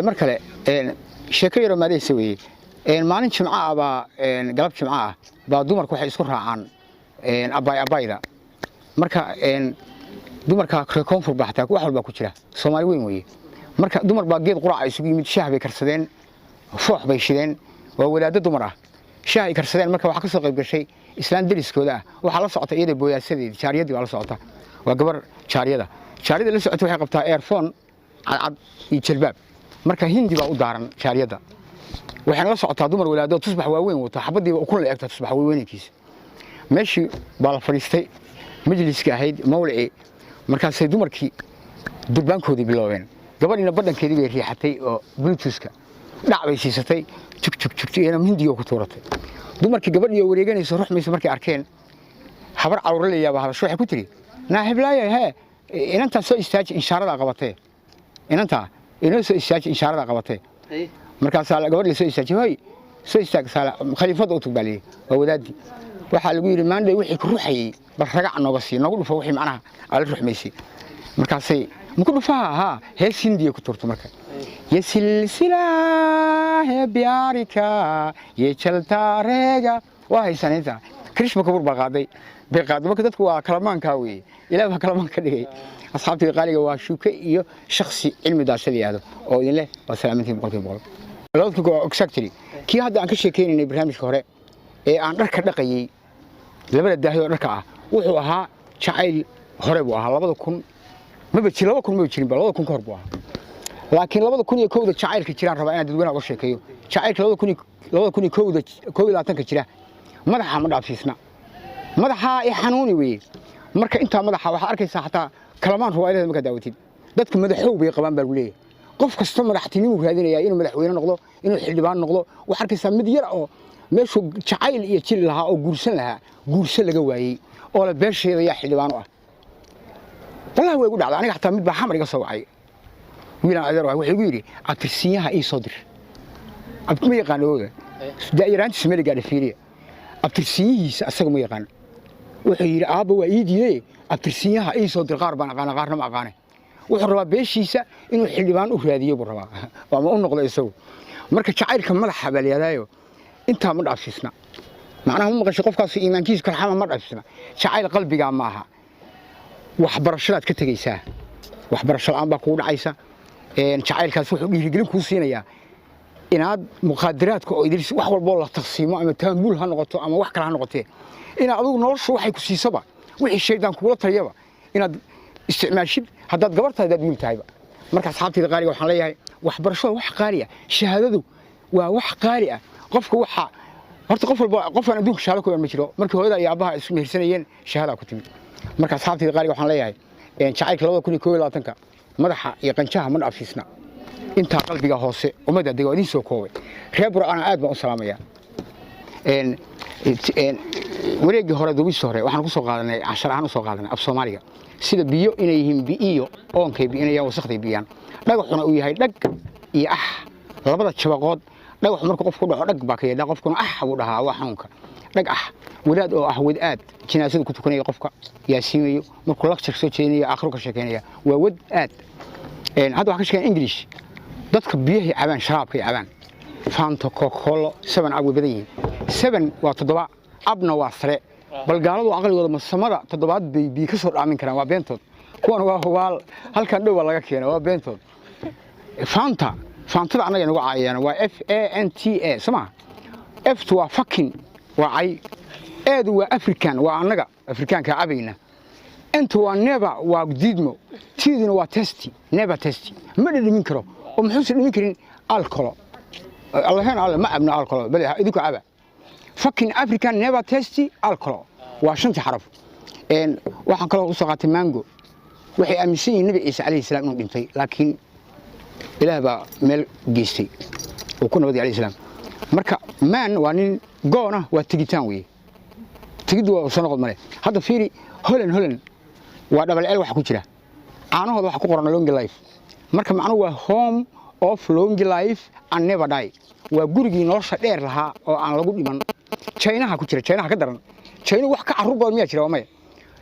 markale sheeko yar ma leeyahay weeye maalin jimcaha baa galab jimcaha baa dumarku waxay isku raacaan abayda marka dumarka koonfur baxtaa wax walba ku jira Soomaali weyn weeye marka dumar baa geed quraac isugu yimid shaah bay karsadeen foox bay shideen waa walaado dumar ah shaah ay karsadeen marka waxa ka soo qayb gashay islaan dariskooda waxa la socota iyada booyaasadeed jaariyadii waa la socota waa gabar jaariyada la socota waxay qabtaa earphone cad iyo jalbaab marka hindi baa u daaran jaariyada waxaan la socotaa dumar walaado tusbax waaweyn wato xabadii u ku leeyay tusbax waaweynkiisa meeshii baa la fariistay majliska ahayd mawlici markaasay dumarkii durbaankoodii biloobeen gabadhina badhankeedii bay riixatay oo bluetoothka dhacbay siisatay tuk ina hindiga ku tuuratay dumarkii gabadhii oo wareeganayso ruuxmaysa markay arkeen habar cawr la yaaba hadasho waxay ku tiri naahiblaaye inanta soo istaaji inshaarada qabatay inanta inoo soo istaaji inshaarada qabatay markaas gabadhii soo istaaji hoy soo istaag sala khaliifada u tugbaliyay waa wadaadii waxa lagu yiri maanday wixii ku ruuxayay bal ragac nooga sii nagu dhufo wixii macnaha ala ruuxmaysay markaasay muku dhufaa hees hindiga ku turto marka ye silsila he biarika ye chalta rega waa haysanaysa krishma kabur baqaday beeqaad marka dadku waa kalamaanka weey ilaahay kalamaan ka dhigay asxaabtii qaaliga waa shuka iyo shakhsi cilmi daashadiyaado oo idin leh waa salaamantiin boqolkiiba boqol exactly kii hadda aan ka sheekeynay barnaamijka hore ee aan dharka dhaqayay labada daahiyo dharka ah wuxuu ahaa jacayl hore buu ahaa 2000 ma jirin 2000 ka hor buu ahaa laakiin 2001 jacaylka jiraan rabaa inaan dadweynaha uga sheekeeyo jacaylka 2001 ka jira madaxa ma dhaafsiisna madaxa ay xanuuni weey marka inta madaxa waxa arkaysaa xataa kalamaan ruwaayada marka daawatid dadka madaxow bay qabaan baa leeyahay qof kasta madaxtinimo raadinaya inuu madaxweyne noqdo inuu xildhibaan noqdo waxa arkaysaa mid yar oo meeshu jacayl iyo jil lahaa oo guursan laga waayay oo la beesheeda yaa xildhibaan u ah wallahi way ugu dhacday aniga xataa mid baa xamar iga soo wacay wiilan adeer wuxuu igu yiri abtirsiyaha ii soo dir abtima yaqaanooda daayiraanti Soomaaliga dhafiiriya abtirsiyihiisa asaga ma yaqaan wuxuu yiri aaba waa ii diiday abtirsiyaha ii soo dir qaar baan aqaan qaarna ma aqaan wuxuu rabaa beeshiisa inuu xildhibaan u raadiyo buu rabaa ama u noqdo isagu marka jacaylka madaxa baa leeyahay inta ma dhaafsisna macnaha ma maqashay qofkaas iimaankiisa kalxama ma dhaafsisna jacayl qalbiga ma aha wax barashadaad ka tagaysaa wax barasho aan baa ku dhacaysa jacaylkaas wuxuu dhiirigelin ku siinayaa inaad muqaadaraadka oo idris wax walba la taqsiimo ama taambul ha noqoto ama wax kale ha noqotee inaad adigu noloshu waxay ku siisaba wixii shaydaan kuula taliyaba inaad isticmaashid haddaad gabartahay dad wiil tahayba marka asxaabtayda qaaliga waxaan leeyahay wax barasho wax qaali ah shahaadadu waa wax qaali ah qofku waxa horta qof walba qofkan adduunka shahaado ku ma jiro markii hooyada iyo aabaha isku mehersanayeen shahaada ku timid marka asxaabtayda qaaliga waxaan leeyahay jacaylka 2021 madaxa iyo qanjaha ma dhaafisna inta qalbiga hoose umada adiga idin soo koobay reer buraan aad baan u salaamaya wareegii hore dubis hore waxaan ku soo qaadanay 10 aan u soo qaadanay af Soomaaliga sida biyo inay yihiin biyo oonkay biinayaan wasaqday biyaan dhagaxuna uu yahay dhag iyo labada jabaqood dhagax markuu qofku dhaco dhag baa ka yeedha qofkuna uu dhahaa waa xanuunka dhag wadaad oo wad aad jinaasada ku tukanaya qofka yaasiinayo markuu lecture soo jeedinayo aakhiro ka sheekeynaya waa wad aad hadda waxa ka sheekeyn English dadka biyaha cabaan sharaabka cabaan Fanta Coca-Cola 7 aad badan yihiin 7 waa 7 abna waa sare bal gaaladu aqligooda masamada 7 bay biyo ka soo dhaamin karaan waa beentood kuwan waa hubaal halkan dhow laga keenay waa beentood Fanta anaga nagu caayana waa FANTA sama F waa fucking waa ay eedu waa African waa anaga Afrikaanka cabayna inta waa never waa diidmo tiidina waa testy never testy ma dhadhamin karo oo muxuu dhadhamin karin alcohol allahana alla ma abna alcohol bal idinku caba fucking African never testy alcohol waa shantii xaraf waxaan kale u soo qaatay mango waxay aaminsan yihiin nabi Ciise alayhi salaam inuu dhintay laakiin ilaah baa meel geystay oo ku nabadii alayhi salaam marka man waa nin goona waa tigitaan weey tigid waa soo noqod male hadda fiiri Holland waa double L waxa ku jira caanahooda waxa ku qoran long life marka macnuhu waa home of long life and never die waa gurigii nolosha dheer lahaa oo aan lagu dhiman China ku jira China ka daran China wax ka carruur badan miyaa jira waa may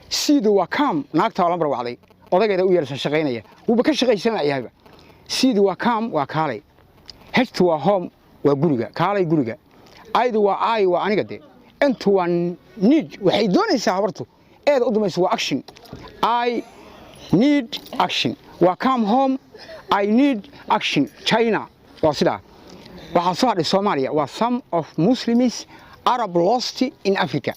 sida waa kam naagta la mar wacday odageeda u yeersan shaqeynaya uu ba ka shaqeysanayahayba سيد وكام وكالي هشت وهم وجرجة كالي جرجة أيد وعاي وأنا قدي أنت ونيد وحيدون يسافرتوا إيه قدام يسوى أكشن I need action وكام home I need action China وصدا وحصار الصومالية و some of Muslims Arab lost in Africa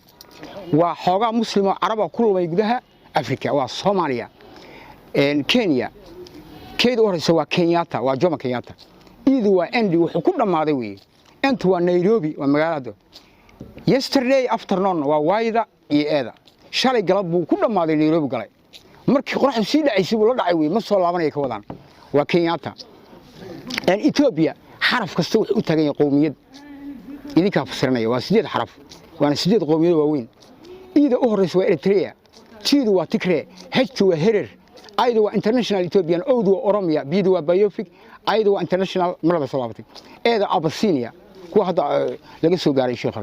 وحوجا مسلم عرب كله ما يجدها أفريقيا والصوماليا كينيا كيد أورس وكينياتا وجوما كينياتا إذا وأندي وحكومة ماضي أنت ونيروبي ومقالده yesterday afternoon ووايدا إيه شالي قلبه كل ماضي نيروبي قلي مركي قرح سيدا عيسو ولا دعوي ما صار لابنا يكودان وكينياتا إثيوبيا حرف كستو وتجين قومية إذا كافسرنا وسجد حرف وأنا سجد قومية وين إذا أهرس وإريتريا تيدو وتكري هجتو وهرر أيدو international إثيوبيان أودو أوروميا بيدو بايوفيك أيدو international مرة صلابتي إذا أبسينيا كوا هذا لقيسو قاري شيخ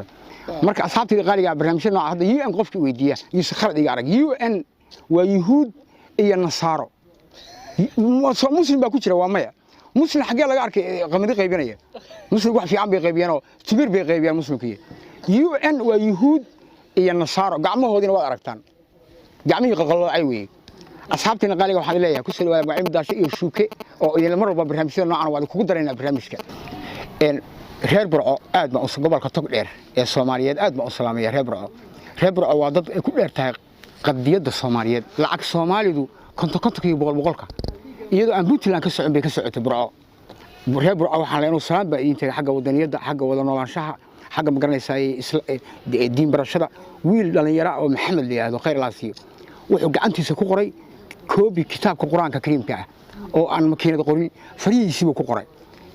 مركز أصحابتي قاري برنامجنا هذا UN قفك ويديا يسخر دي قاري UN ويهود إيا النصارى مسلم باكوشرا وامايا مسلم حاجة لقى أركي قمدي قيبينية مسلم واحد في عم بيقيبينه كبير بيقيبيان مسلم كيه UN ويهود إيا النصارى قعمه هودين وأركتان قعمي يقلوا عيوي أصحابتنا قالوا waxaan leeyahay ku soo waayay macim daasho iyo shuuke oo idin mar walba barnaamijyada noocan wada kugu dareynaa barnaamijka reer burco aad ma u gobolka tog dheer ee Soomaaliyeed aad ma u salaamaya reer burco waa dad ku dheer tahay qadiyada Soomaaliyeed lacag Soomaalidu kontonkiiba boqolka iyadoo aan Puntland ka socon bay ka socotay burco reer burco waxaan leenahay salaam baa idin tahay xagga wadaniyada xagga wada noolaanshaha xagga ma garanaysaa diin barashada wiil dhalinyaro oo Maxamed leeyahay khayr laasiyo wuxuu gacantiisa ku qoray koobi kitaabka Quraanka Kariimka ah oo aan makiinad qorin fariisiiba ku qoray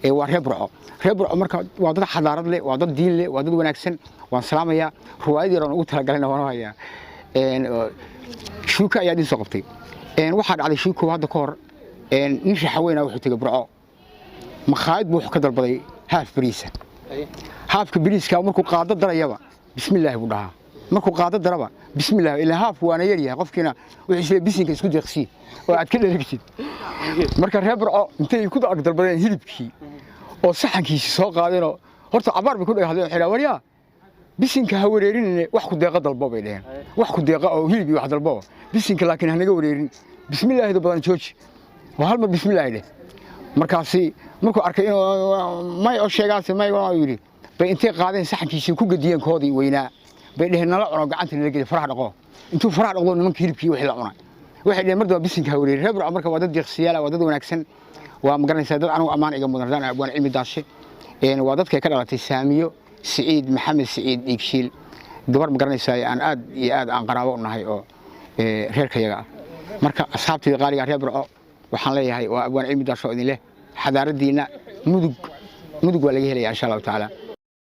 ee waa reer burco marka waa dad xadaarad leh waa dad diin leh waa dad wanaagsan waan salaamaya ruwaayad yar oo ugu talagalay waan hayaa shuuka ayaa dhis qabtay waxa dhacday shuuka hadda ka hor nin shaxweena wuxuu tagay burco makhaayad buu ka dalbaday haafka bariiska markuu qaado darayaba bismillaah buu dhahaa markuu qaado daraba bismillaah ilaa haaf waana yar yahay qofkina wuxuu isla bisinka isku deeqsi oo aad ka dheregtid marka reer burco intay ku dag dalbadeen hilibkii oo saxankiisa soo qaadeen horta abaar bay ku dhagaadeen xilaa wariya bisinka ha wareerinine wax ku deeqa dalbo bay dhaheen wax ku deeqa oo hilib iyo wax dalbo bisinka laakiin hanaga wareerin bismillaah badan jooji waa hal mar bismillaah leh markaasi markuu arkay inuu may oo sheegaasay may waa yiri bay intay qaadeen saxankiisa ku gadiyeen koodii weynaa bay dhaheen nala cuno gacanta la gelay farax dhaqo intuu farax dhaqdo nimanka hilibkii wixii la cunay waxay dhaheen marba bisinka wareer reer burco marka waa dad deeqsiyaal waa dad wanaagsan waa ma garanaysaa dad anigu amaan iga mudan dad abaan cilmi daashe waa dadka ka dhalatay Saamiyo Saciid Maxamed Saciid Igshiil gabar ma garanaysaa aan aad iyo aad aan qaraabo u nahay oo reerkayaga marka asxaabtii qaaliga reer burco waxaan leeyahay waa abaan cilmi daasho idin leh xadaaradiina mudug waa laga helayaa insha Allah taala